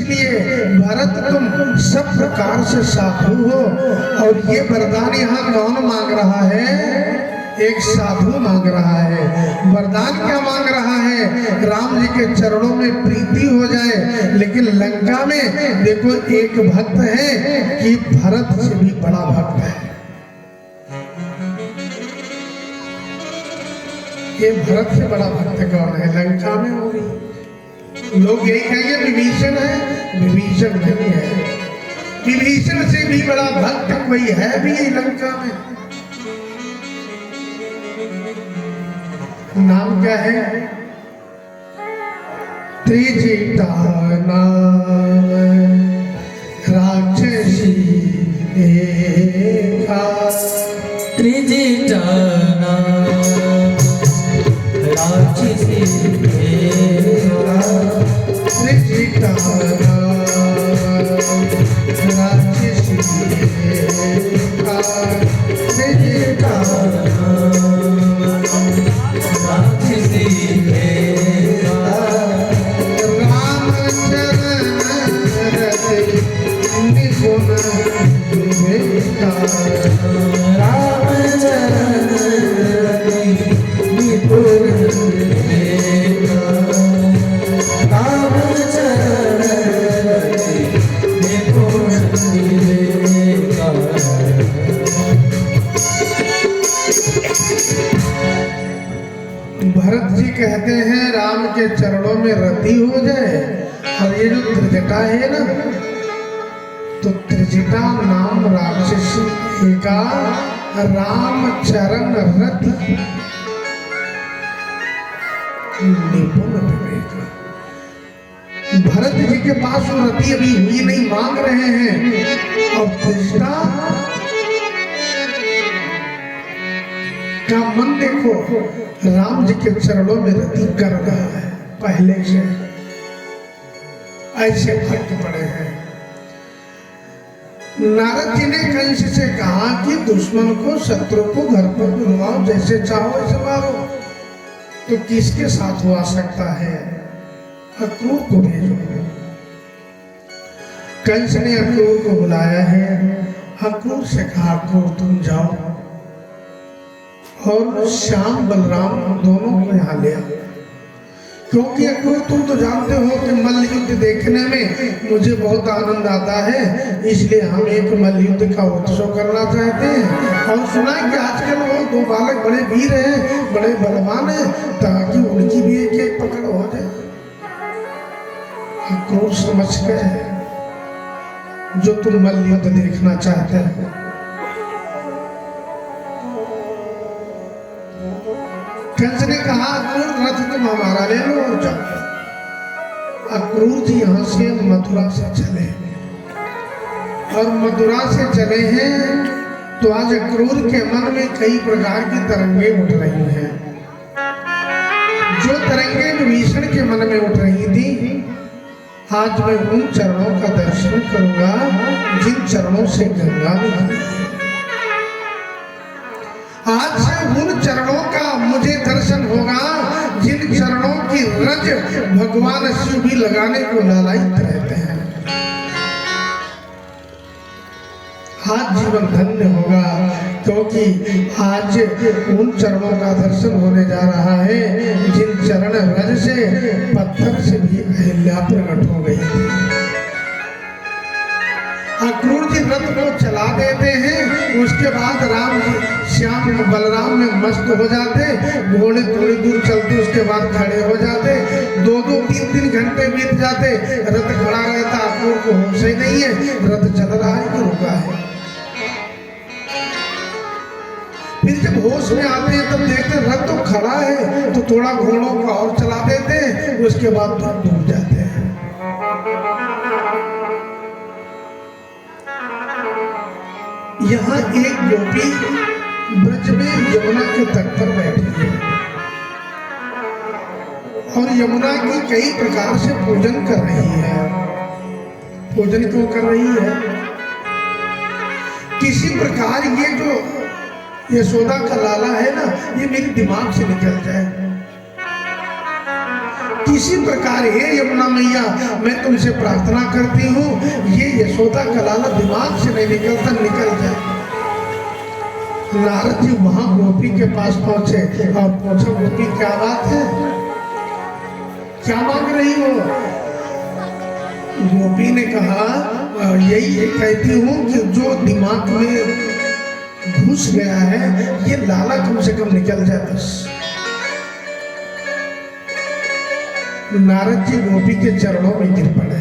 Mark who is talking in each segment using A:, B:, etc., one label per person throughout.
A: इसलिए भरत तुम सब प्रकार से साधु हो। और ये वरदान यहाँ कौन मांग रहा है? एक साधु मांग रहा है। वरदान क्या मांग रहा है? राम जी के चरणों में प्रीति हो जाए। लेकिन लंका में देखो एक भक्त है कि भरत से भी बड़ा भक्त है। ये भरत से बड़ा भक्त कौन है लंका में? वो लोग यही कहेंगे विभीषण है। विभीषण नहीं है। विभीषण से भी बड़ा भक्त कोई है भी यही लंका में। नाम क्या है? त्रिजटा नाम राक्षसी एका।
B: त्रिजटा नाम राक्षसी एका।
A: त्रिजटा नाम राक्षसी एका। त्रिजटा भरत जी कहते हैं राम के चरणों में रति हो जाए। और ये जो त्रिजटा है ना, तो त्रिजटा नाम राक्षसी का राम चरण रति निपुण विवेक। भरत जी के पास वो रति अभी हुई नहीं, मांग रहे हैं। और त्रिजटा का मन देखो, राम जी के चरणों में रति कर रहा है पहले से। ऐसे फर्क पड़े हैं। नारद जी ने कंस से कहा कि दुश्मन को, शत्रु को घर पर बुलवाओ, जैसे चाहो ऐसे मारो। तो किसके साथ हो आ सकता है? अक्रूर को भेजो। कंस ने अक्रूर को बुलाया है। अक्रूर से कहा अक्रूर तुम जाओ और श्याम बलराम दोनों को यहाँ ले आओ। क्योंकि अक्रूर तुम तो जानते हो कि मल्ल युद्ध देखने में मुझे बहुत आनंद आता है, इसलिए हम एक मल्ल युद्ध का उत्सव करना चाहते हैं। और सुना कि आजकल वो दो बालक बड़े वीर हैं, बड़े बलवान हैं, ताकि उनकी भी एक एक पकड़ हो जाए। अक्रूर समझ गए जो तुम मल्ल युद्ध देखना चाहते हो। कंस ने कहा अक्रूर रथ तुम हमारा ले लो और जाओ। अक्रूर जी यहाँ से मथुरा से चले, और मथुरा से चले हैं तो आज अक्रूर के मन में कई प्रकार की तरंगे उठ रही हैं। जो तरंगे विभीषण के मन में उठ रही थी, आज मैं उन चरणों का दर्शन करूंगा जिन चरणों से गंगा निकली। आज से उन चरणों का मुझे दर्शन होगा जिन चरणों की रज भगवान शिव भी लगाने को लालायित रहते हैं। आज जीवन धन्य होगा, क्योंकि आज उन चरणों का दर्शन होने जा रहा है जिन चरण रज से पत्थर से भी अहिल्या प्रकट हो गई थी। अक्रूर जी रथ को चला देते हैं। उसके बाद राम श्याम बलराम में मस्त हो जाते, घोड़े थोड़ी दूर चलते, उसके बाद खड़े हो जाते। 2-2, 3-3 घंटे बीत जाते, रथ खड़ा रहता। अक्रूर को होश ही नहीं है रथ चल रहा है कि रुका है। फिर जब होश में आते हैं तब देखते रथ तो खड़ा है, तो थोड़ा घोड़ों को और चला देते हैं, उसके बाद डूब जाते हैं। यहाँ एक गोपी ब्रज में यमुना के तट पर बैठी है और यमुना की कई प्रकार से पूजन कर रही है। पूजन क्यों कर रही है? किसी प्रकार ये जो यशोदा का लाला है ना, ये मेरे दिमाग से निकल जाए। इसी प्रकार हे यमुना मैया, मैं तुमसे प्रार्थना करती हूँ ये यशोदा का लाला दिमाग से नहीं निकलता, निकल जाए। नारद जी वहां गोपी के पास पहुंचे और पूछा, गोपी क्या बात है, क्या मांग रही हो? गोपी ने कहा, यही कहती हूँ कि जो दिमाग में घुस गया है ये लाला कम से कम निकल जाए बस। नारद जी गोपी के चरणों में गिर पड़े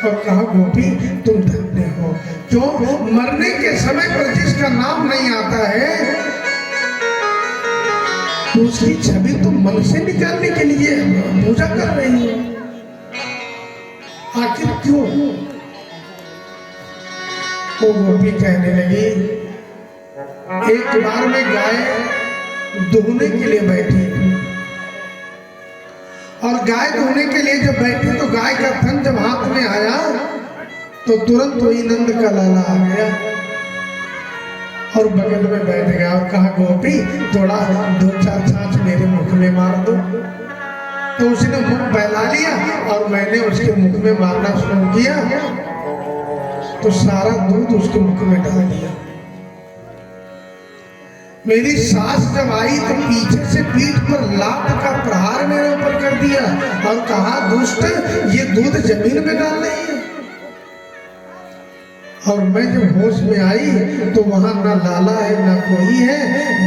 A: और कहा, गोपी तुम धन्य हो। क्यों? मरने के समय पर जिसका नाम नहीं आता है तो उसकी छवि तुम मन से निकालने के लिए पूजा कर रही हो। आखिर क्यों? वो गोपी कहने लगी, एक बार में गाय दुहने के लिए बैठी और गाय धोने के लिए जब बैठी तो गाय का थन जब हाथ में आया तो तुरंत वही नंद का लाला आ गया और बगल में बैठ गया और कहा, गोपी थोड़ा 2-4 छाछ मेरे मुख में मार दो। तो उसने मुख बहला लिया और मैंने उसके मुख में मारना शुरू किया तो सारा दूध उसके मुख में डाल दिया। मेरी सास जब आई तो पीछे से पीठ पर लात का प्रहार मेरे ऊपर कर दिया और कहा, दुष्ट ये दूध जमीन में डाल रही है। और मैं जब होश में आई तो वहां ना लाला है ना कोई है,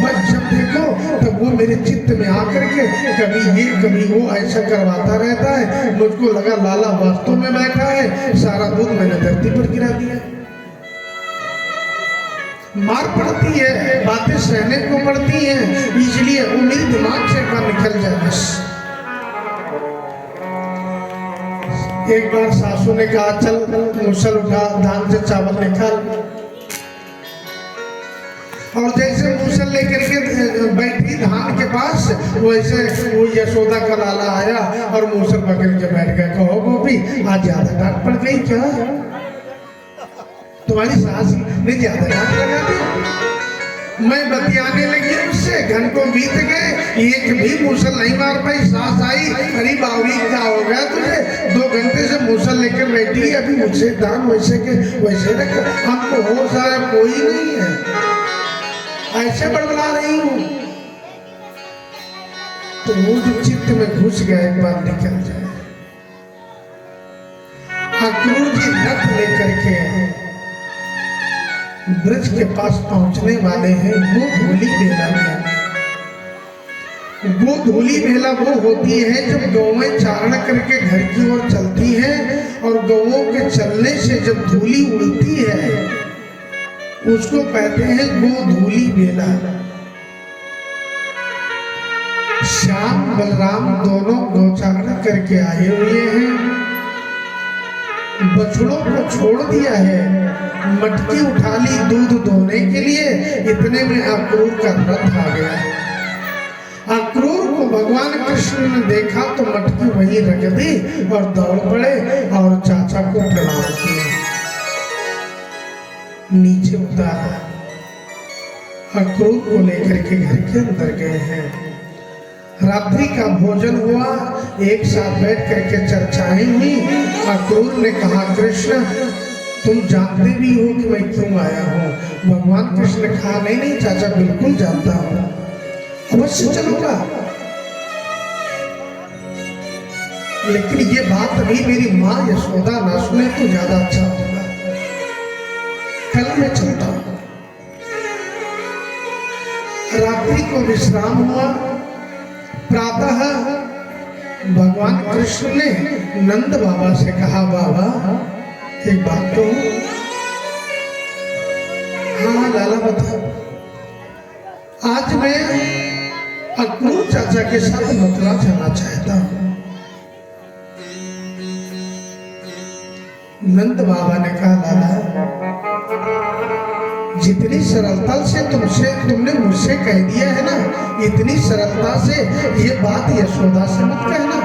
A: बस जब देखो तब वो मेरे चित्त में आकर के कभी ये कभी वो ऐसा करवाता रहता है। मुझको लगा लाला वास्तव में बैठा है, सारा दूध मैंने धरती पर गिरा दिया। मार पड़ती है, बातें सहने को पड़ती हैं, इसलिए वो मेरे दिमाग से बाहर निकल जाए बस। एक बार सासू ने कहा, चल मूसल उठा, धान से चावल निकाल। और जैसे मूसल लेकर के बैठी धान के पास, वैसे वो यशोदा का लाला आया और मूसल पकड़ के बैठ गया। कहो गोपी, आज ज्यादा डांट पड़ गई क्या? तुम्हारी सास ने ज्यादा डांट लगा दी। मैं बतियाने लगी उससे, घंटों बीत गए, एक भी मूसल नहीं मार पाई। सास आई, अरे बावरी क्या हो गया तुझे? 2 घंटे से मूसल लेकर बैठी है, अभी मुझसे दान वैसे के वैसे रख, हमको होश आया कोई नहीं है, ऐसे बड़बड़ा रही हूँ। तो वो जो चित्त में घुस गया एक बार निकल जाए। अक्रूर जी रथ लेकर के ब्रज के पास पहुंचने वाले हैं। गोधूली बेला में, गोधूली बेला वो होती है जब गौएं चारण करके घर की ओर चलती हैं और गौओं के चलने से जब धूली उड़ती है उसको कहते हैं गोधूली बेला। श्याम बलराम दोनों गौचारण करके आए हुए हैं, बछड़ों को छोड़ दिया है, मटकी उठा ली दूध दोहने के लिए। इतने में अक्रूर का रथ आ गया। अक्रूर को भगवान कृष्ण ने देखा तो मटकी वहीं रख दी और दौड़ पड़े और चाचा को प्रणाम किया, नीचे उतारा। अक्रूर को लेकर के घर के अंदर गए हैं। रात्रि का भोजन हुआ, एक साथ बैठ करके चर्चाएं हुई। अक्रूर ने कहा, कृष्ण तुम जानते भी हो कि मैं क्यों आया हूँ? भगवान कृष्ण ने कहा, नहीं नहीं चाचा, बिल्कुल जानता हूँ, अवश्य चलूंगा, लेकिन ये बात अभी मेरी माँ यशोदा ना सुने तो ज्यादा अच्छा होगा, कल मैं चलता हूँ। रात्रि को विश्राम हुआ। प्रातः भगवान कृष्ण ने नंद बाबा से कहा, बाबा एक बात तो, हाँ लाला बता। आज मैं अक्रूर चाचा के साथ मथुरा जाना चाहता हूँ। नंद बाबा ने कहा, लाला जितनी सरलता से तुमने मुझसे कह दिया है ना, इतनी सरलता से ये बात यशोदा से मत कहना,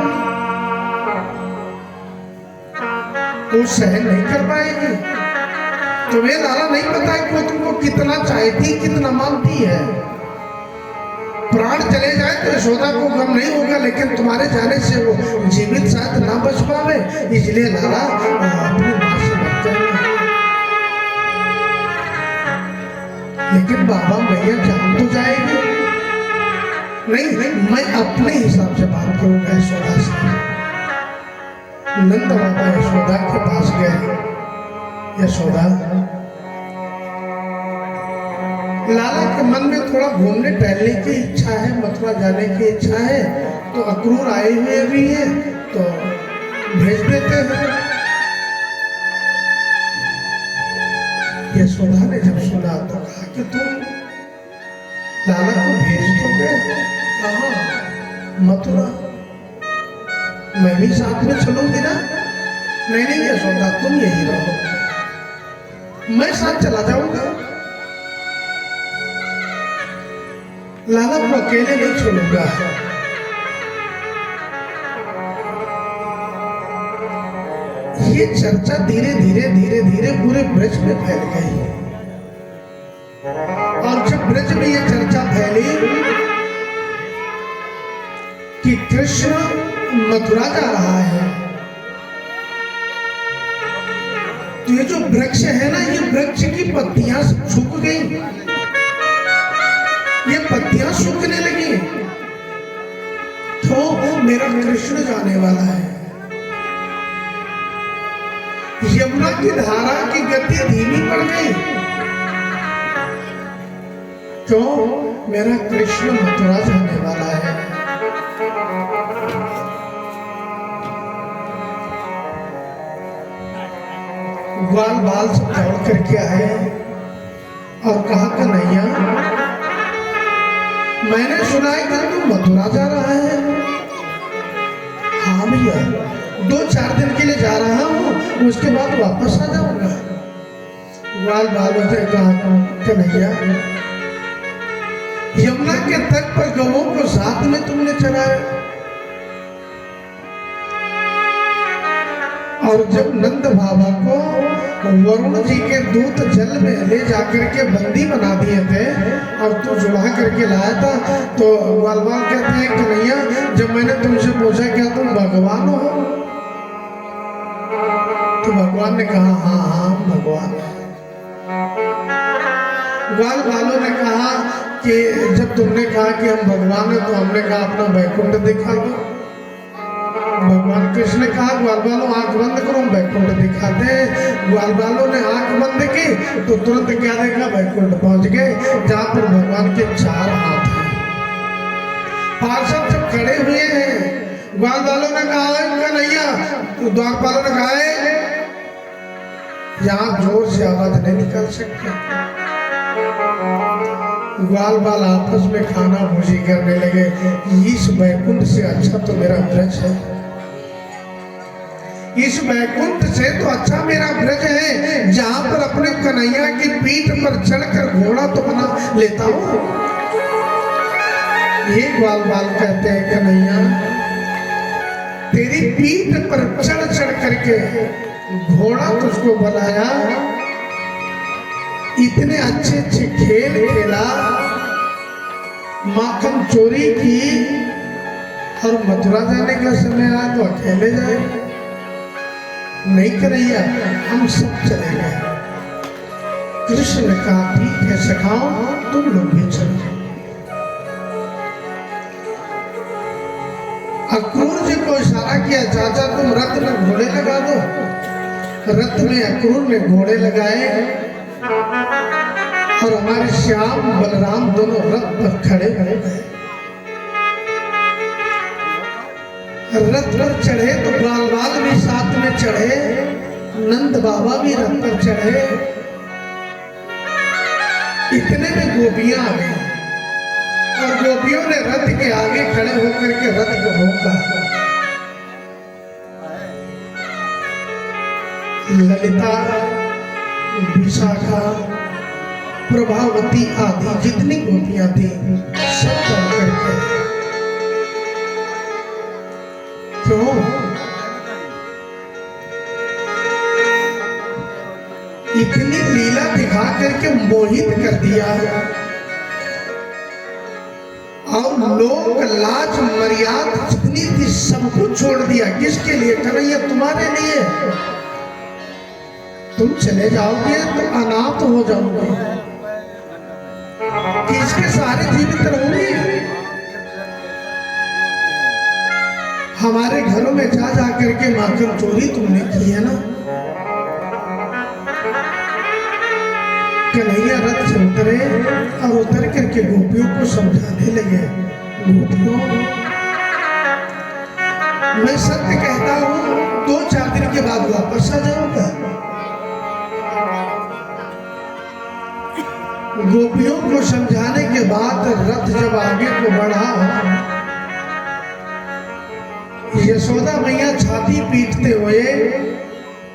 A: वो सहन नहीं कर पाएगी। तुम्हें लाला नहीं पता कि वो तुमको कितना चाहती, कितना मानती है। प्राण चले जाए तो यशोदा को गम नहीं होगा, लेकिन तुम्हारे जाने से वो जीवित शायद ना बच पावे, इसलिए लाला अपनी मां से बच जाएंगे। लेकिन बाबा मैया जान तो जाएगी नहीं, मैं अपने हिसाब से बात करूंगा यशोदा से। नंद बाबा यशोदा के पास गए। यशोदा, लाला के मन में थोड़ा घूमने टहलने की इच्छा है, मथुरा जाने की इच्छा है, तो अक्रूर आए हुए भी हैं, तो भेज देते हैं। यशोदा ने जब सुना तो कहा कि तुम लाला को भेज दोगे? कहाँ? मथुरा। मैं भी साथ में चलूंगी ना? नहीं नहीं यशोदा, तुम यही रहो, मैं साथ चला जाऊंगा। लाला को अकेले नहीं छोड़ूंगा। ये चर्चा धीरे धीरे धीरे धीरे पूरे ब्रज में फैल गई, और जब ब्रज में ये चर्चा फैली कि कृष्ण मथुरा जा रहा है, तो ये जो वृक्ष है ना, ये वृक्ष की पत्तियां सूख गई, ये पत्तियां सूखने लगी, तो मेरा कृष्ण जाने वाला है। यमुना की धारा की गति धीमी पड़ गई, क्यों? मेरा कृष्ण मथुरा जाने वाला है। ग्वाल बाल सब दौड़ करके आए और कहा कन्हैया, मैंने सुना है कि तू मथुरा जा रहा है। हाँ भैया, 2-4 दिन के लिए जा रहा हूँ, उसके बाद वापस आ जाऊंगा। ग्वाल बालों से कहा कन्हैया, यमुना के तट पर गवों को साथ में तुमने चराया, और जब नंद बाबा को वरुण जी के दूत जल में ले जाकर के बंदी बना दिए थे और तू जुड़ा करके लाया था, तो ग्वाल बाल कहते हैं कन्हैया, जब मैंने तुमसे पूछा क्या तुम भगवान हो, तो भगवान ने कहा हाँ हाँ भगवान। ग्वाल बालों ने कहा कि जब तुमने कहा कि हम भगवान हैं, तो हमने कहा अपना वैकुंठ दिखा दो। भगवान कृष्ण ने कहा ग्वाल बालों आंख बंद करो, वैकुंठ दिखाते हैं। ग्वाल बालों ने आंख बंद की तो तुरंत क्या देखा? वैकुंठ पहुंच गए, जहां पर भगवान के 4 हाथ हैं। पार्षद सब खड़े हुए हैं। ग्वाल बालों ने कहा कन्हैया, तो द्वारपालों ने कहा यहाँ जोर से आवाज नहीं निकल सकती। ग्वाल बाल आपस में खाना भूजी करने लगे, इस वैकुंठ से अच्छा तो मेरा ब्रज है, इस वैकुंठ से तो अच्छा मेरा ब्रज है, जहां पर अपने कन्हैया की पीठ पर चढ़कर घोड़ा तो बना लेता हूं। ये ग्वाल बाल कहते हैं कन्हैया, तेरी पीठ पर चढ़ चढ़ करके घोड़ा तुझको बनाया, इतने अच्छे अच्छे खेल खेला, माखन चोरी की, और मथुरा जाने का समय आया तो अकेले जाए? नहीं कन्हैया, हम सब चले गए। कृष्ण ने कहा ठीक है सखाओ, तुम लोग भी चलो। अक्रूर जी को इशारा किया, चाचा तुम रथ में घोड़े लगा दो। रथ में अक्रूर ने घोड़े लगाए, और हमारे श्याम बलराम दोनों रथ पर खड़े खड़े गए। रथ पर चढ़े तो ग्वाल बाल भी साथ में चढ़े, नंद बाबा भी रथ पर चढ़े। इतने में गोपियां आ गई, और गोपियों ने रथ के आगे खड़े होकर के रथ को रोका। ललिता, विशाखा, प्रभावती आदि जितनी गोपियां थी सब दौड़ करके, क्यों? इतनी लीला दिखा करके मोहित कर दिया, और लोक लाज मर्यादा जितनी थी सब कुछ छोड़ दिया। किसके लिए? कन्हैया तुम्हारे लिए। तुम चले जाओगे तो अनाथ हो जाओगे, किसके सारे जीवित रहोगे? हमारे घरों में जा जा करके माखन चोरी तुमने की है ना। कन्हैया रथ से उतरे और उतर करके गोपियों को समझाने लगे, गोपियों मैं सत्य कहता हूं, 2-4 दिन के बाद वापस आ जाऊंगा। गोपियों को समझाने के बाद रथ जब आगे को बढ़ा, यशोदा मैया छाती पीटते हुए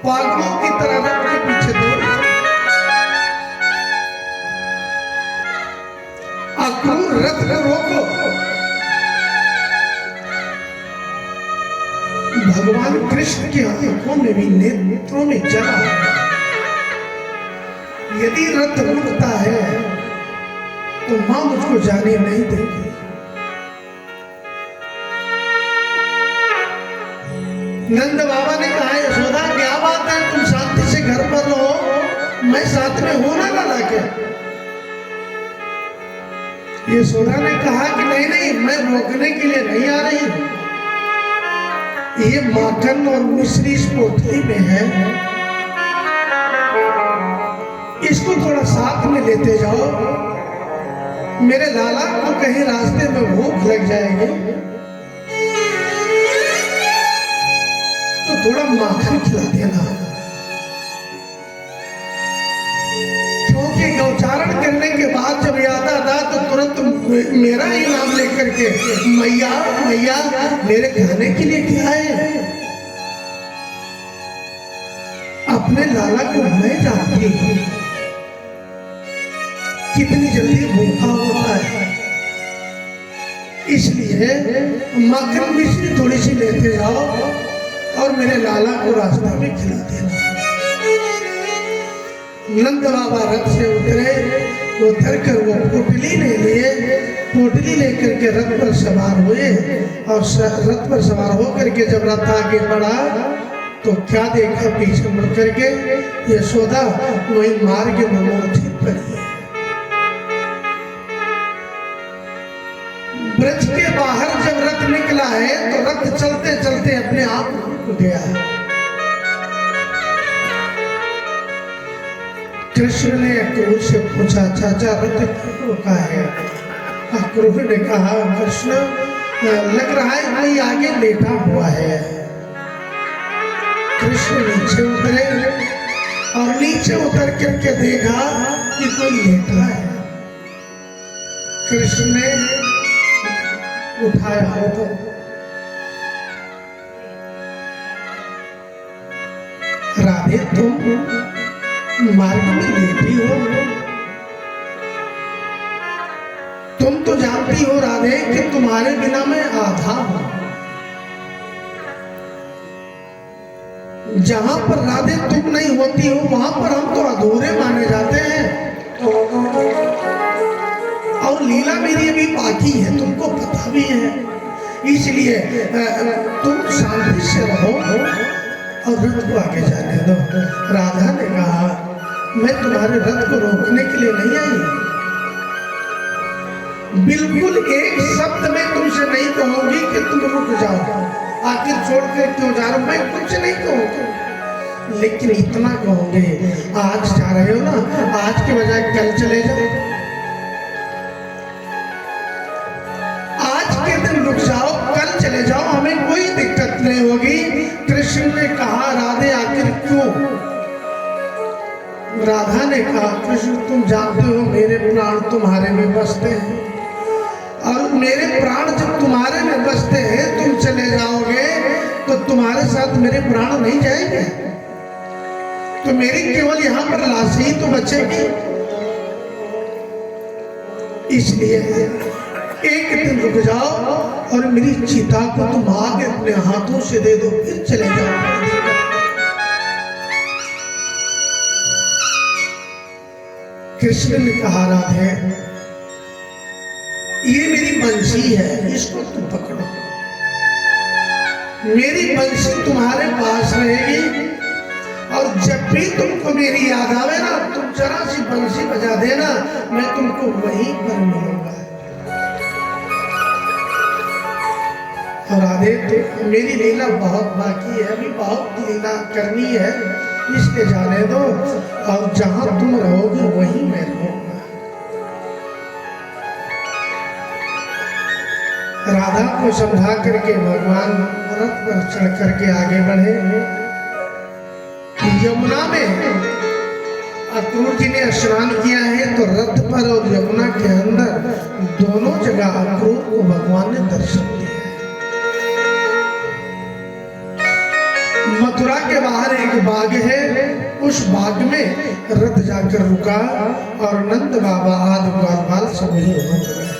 A: पागलों की तरह रथ के पीछे दौड़ी। अक्रूर रथ को रोको। भगवान कृष्ण की आंखों में भी नेत्रों में जला। यदि रथ रुकता है तो मां मुझको जाने नहीं देगी। नंद बाबा ने कहा, यशोदा क्या बात है, तुम शांति से घर पर रहो, मैं साथ में हूं ना लाला के। यशोदा ने कहा कि नहीं नहीं, मैं रोकने के लिए नहीं आ रही। ये माखन और मिश्री इस पोटली में है, इसको थोड़ा साथ में लेते जाओ। मेरे लाला को कहीं रास्ते में भूख लग जाएगी तो थोड़ा माखन खिला देना। क्योंकि गौचारण करने के बाद जब याद आता तो तुरंत मेरा ही नाम लेकर के, मैया मैया मेरे खाने के लिए क्या है। अपने लाला को मैं जानती हूं कितनी जल्दी भूखा होता है, इसलिए माखन मिश्री थोड़ी सी लेते जाओ और मेरे लाला को रास्ते में खिला देना। नंद बाबा रथ से उतरे, उतर कर वो पोटली ले लिए, पोटली लेकर के रथ पर सवार हुए और रथ पर सवार होकर के जब रथ आगे बढ़ा तो क्या देखा, पीछे मुड़ करके यशोदा वही मार्ग में मूर्छित पड़ी। ब्रज के बाहर जब रथ निकला है तो रथ चलते चलते अपने आप रुक गया। कृष्ण ने अक्रूर से पूछा, चाचा रथ क्यों रुका है? अक्रूर ने कहा, कृष्ण लग रहा है कोई आगे लेटा हुआ है। कृष्ण नीचे उतरे और नीचे उतर करके देखा कि कोई लेटा है। कृष्ण ने उठाया हो तो राधे तुम मार्ग में लेटी हो, तुम तो जानती हो राधे कि तुम्हारे बिना मैं आधा हूं। जहां पर राधे तुम नहीं होती हो वहां पर हम तो अधूरे माने जाते हैं। और लीला मेरी अभी बाकी है, तुमको पता भी है, इसलिए तुम शांति से रहो और रथ को आगे जाने दो। राधा ने कहा, मैं तुम्हारे रथ को रोकने के लिए नहीं आई, बिल्कुल एक शब्द में तुमसे नहीं कहूंगी कि तुम रुक जाओ, आखिर छोड़ कर क्यों जा रहे हो, मैं कुछ नहीं कहूंगा, लेकिन इतना कहूंगे, आज जा रहे हो ना, आज के बजाय कल चले जाओ, आज के दिन रुक जाओ, कल चले जाओ, हमें कोई दिक्कत नहीं होगी। कृष्ण ने कहा, राधे आखिर क्यों? राधा ने कहा, कृष्ण तुम जानते हो मेरे प्राण तुम्हारे में बसते हैं, और मेरे प्राण जब तुम्हारे में बसते हैं, तुम चले जाओगे तो तुम्हारे साथ मेरे प्राण नहीं जाएंगे, तो मेरी केवल यहाँ पर लाश ही तो बचेगी। इसलिए एक दिन रुक जाओ और मेरी चिता को तुम आगे अपने हाथों से दे दो, फिर चले जाओ। कृष्ण ने कहा, राधे ये मेरी बंसी है, इसको तुम पकड़ो। मेरी बंसी तुम्हारे पास रहेगी और जब भी तुमको मेरी याद आवे ना, तुम जरा सी बंसी बजा देना, मैं तुमको वहीं पर मिलूंगा। और राधे, तो मेरी लीला बहुत बाकी है, अभी बहुत लीला करनी है, इसलिए जाने दो, और जहां तुम रहोगे वहीं मैं रहूंगा। राधा को समझा करके भगवान रथ पर चढ़ करके आगे बढ़े। यमुना में अक्रूर जी ने स्नान किया है, तो रथ पर और यमुना के अंदर दोनों जगह अक्रूर को भगवान ने दर्शन दिया। मथुरा के बाहर एक बाग है, उस बाग में रथ जाकर रुका और नंद बाबा आदि ग्वाल सब वहीं हो गए।